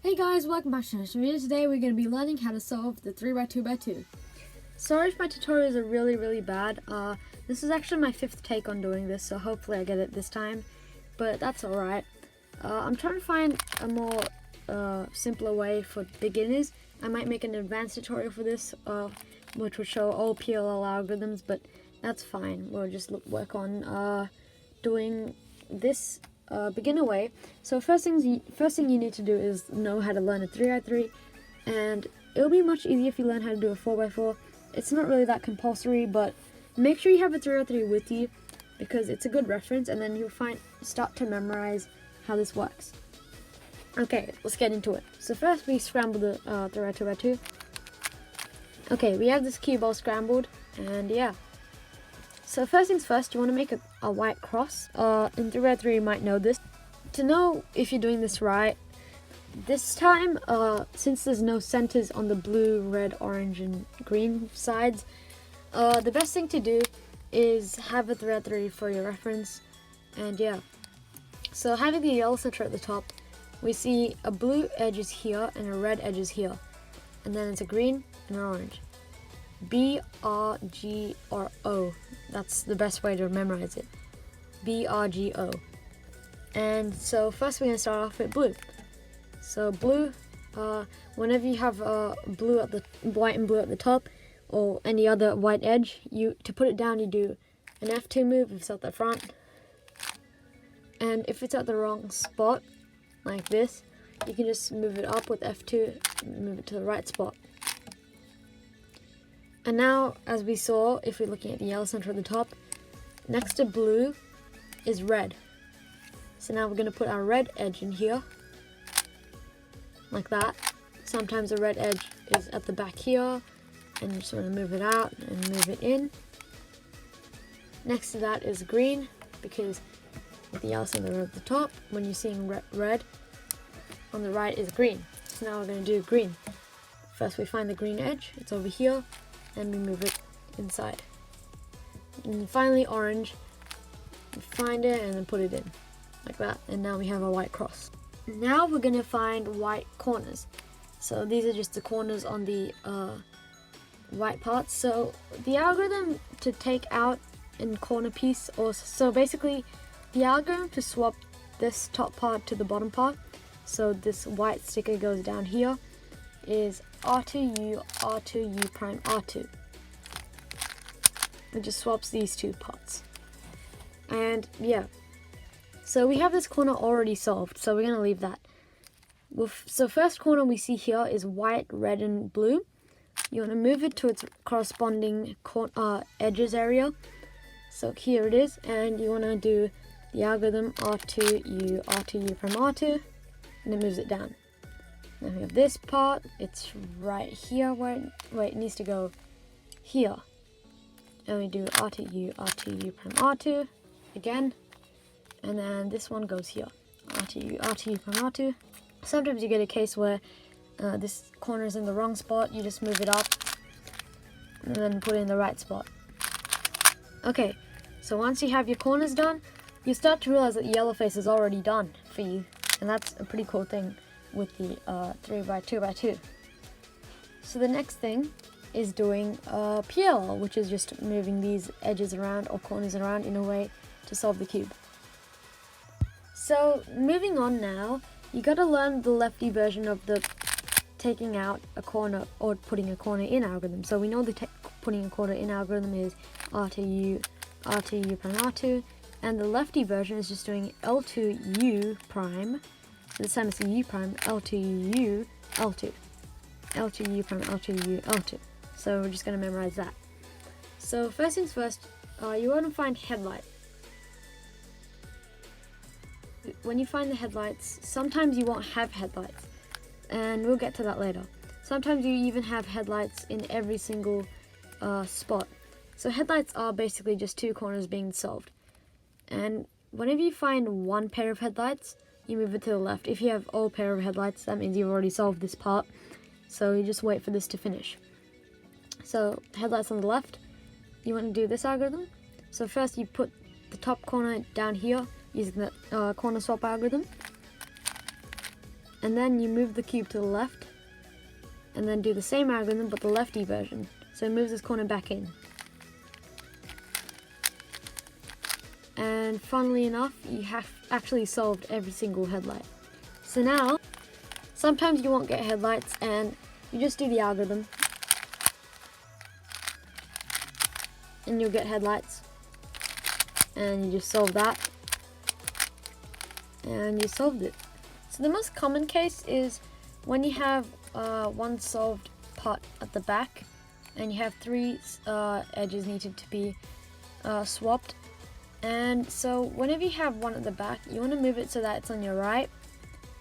Hey guys, welcome back to this video. Today we're going to be learning how to solve the 3x2x2. Sorry if my tutorials are really bad. This is actually my 5th take on doing this, so hopefully I get it this time, but that's alright. I'm trying to find a more simpler way for beginners. I might make an advanced tutorial for this, which will show all PLL algorithms, but that's fine. We'll just work on doing this beginner way. So first thing you need to do is know how to learn a 3x3, and it'll be much easier if you learn how to do a 4x4. It's not really that compulsory, but make sure you have a 3x3 with you because it's a good reference, and then you'll start to memorize how this works. Okay, let's get into it. So first we scramble the 3x2x2. Okay, we have this cube all scrambled, and yeah. So first things first, you want to make a white cross. In 3x3 you might know this. To know if you're doing this right, this time, since there's no centers on the blue, red, orange, and green sides, the best thing to do is have a 3x3 for your reference, and yeah. So having the yellow center at the top, we see a blue edge is here and a red edge is here, and then it's a green and an orange. B, R, G, or O. That's the best way to memorize it. B, R, G, O. And so first we're going to start off with blue. So blue, whenever you have blue at the white and blue at the top, or any other white edge, to put it down you do an F2 move if it's at the front. And if it's at the wrong spot, like this, you can just move it up with F2, move it to the right spot. And now, as we saw, if we're looking at the yellow center at the top, next to blue is red. So now we're going to put our red edge in here, like that. Sometimes the red edge is at the back here, and you just want to move it out and move it in. Next to that is green, because with the yellow center at the top, when you're seeing red, on the right is green. So now we're going to do green. First we find the green edge, it's over here, and we move it inside. And finally orange, we find it and then put it in, like that, and now we have a white cross. Now we're going to find white corners. So these are just the corners on the white parts. So the algorithm to take out in corner piece, so basically the algorithm to swap this top part to the bottom part, so this white sticker goes down here, is R2U, R2U prime, R2. It just swaps these two parts. And yeah, so we have this corner already solved, so we're going to leave that. So first corner we see here is white, red, and blue. You want to move it to its corresponding edges area. So here it is, and you want to do the algorithm R2U, R2U prime, R2, and it moves it down. Now we have this part, it's right here, wait, it needs to go here. And we do R2U, R2U prime, R2 again. And then this one goes here, R2U, R2U prime, R2. Sometimes you get a case where this corner is in the wrong spot, you just move it up and then put it in the right spot. Okay, so once you have your corners done, you start to realize that the yellow face is already done for you. And that's a pretty cool thing with the 3x2x2. So the next thing is doing PLL, which is just moving these edges around or corners around in a way to solve the cube. So moving on now, you got to learn the lefty version of the taking out a corner or putting a corner in algorithm. So we know the putting a corner in algorithm is R2U, R2U prime, R2, and the lefty version is just doing L2U prime. This time it's a U prime, L2U, L2. L2U prime, L2U, L2. So we're just going to memorize that. So first things first, you want to find headlight. When you find the headlights, sometimes you won't have headlights, and we'll get to that later. Sometimes you even have headlights in every single spot. So headlights are basically just two corners being solved. And whenever you find one pair of headlights, you move it to the left. If you have all pair of headlights, that means you've already solved this part. So you just wait for this to finish. So headlights on the left, you want to do this algorithm. So first you put the top corner down here using the corner swap algorithm. and then you move the cube to the left, and then do the same algorithm but the lefty version. So it moves this corner back in. And funnily enough, you have actually solved every single headlight. So now, sometimes you won't get headlights and you just do the algorithm and you'll get headlights, and you just solve that and you solved it. So the most common case is when you have one solved part at the back and you have three edges needed to be swapped. And so whenever you have one at the back, you want to move it so that it's on your right,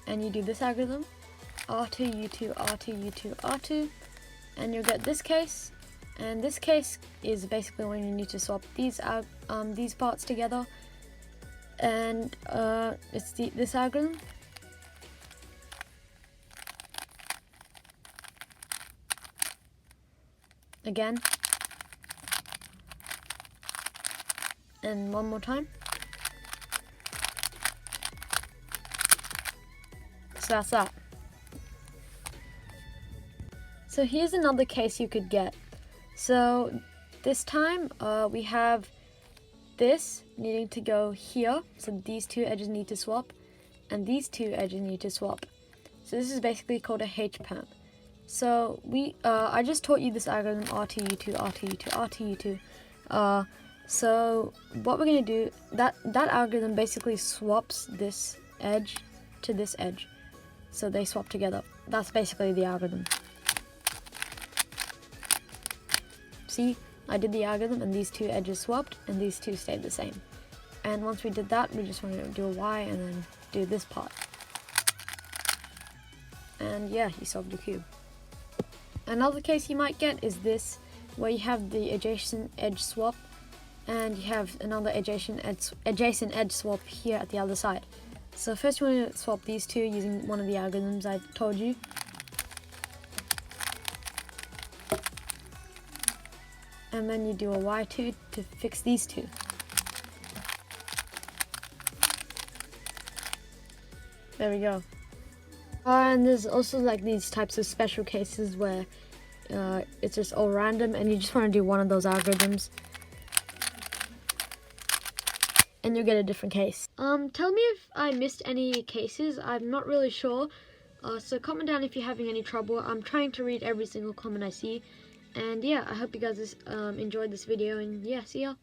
and you do this algorithm, R2, U2, R2, U2, R2, and you'll get this case. And this case is basically when you need to swap these parts together, and it's this algorithm. Again. And one more time. So that's that. So here's another case you could get. So this time we have this needing to go here. So these two edges need to swap, and these two edges need to swap. So this is basically called a H-perm. So I just taught you this algorithm, R2U2, R2U2, R2U2. So what we're going to do, that algorithm basically swaps this edge to this edge. So they swap together. That's basically the algorithm. See, I did the algorithm and these two edges swapped and these two stayed the same. And once we did that, we just want to do a Y and then do this part. And yeah, you solved your cube. Another case you might get is this, where you have the adjacent edge swap and you have another adjacent edge swap here at the other side. So first you want to swap these two using one of the algorithms I told you. And then you do a Y2 to fix these two. There we go. And there's also like these types of special cases where it's just all random and you just want to do one of those algorithms and you'll get a different case. Tell me if I missed any cases. I'm not really sure. So comment down if you're having any trouble. I'm trying to read every single comment I see. And yeah, I hope you guys enjoyed this video, and yeah, see ya.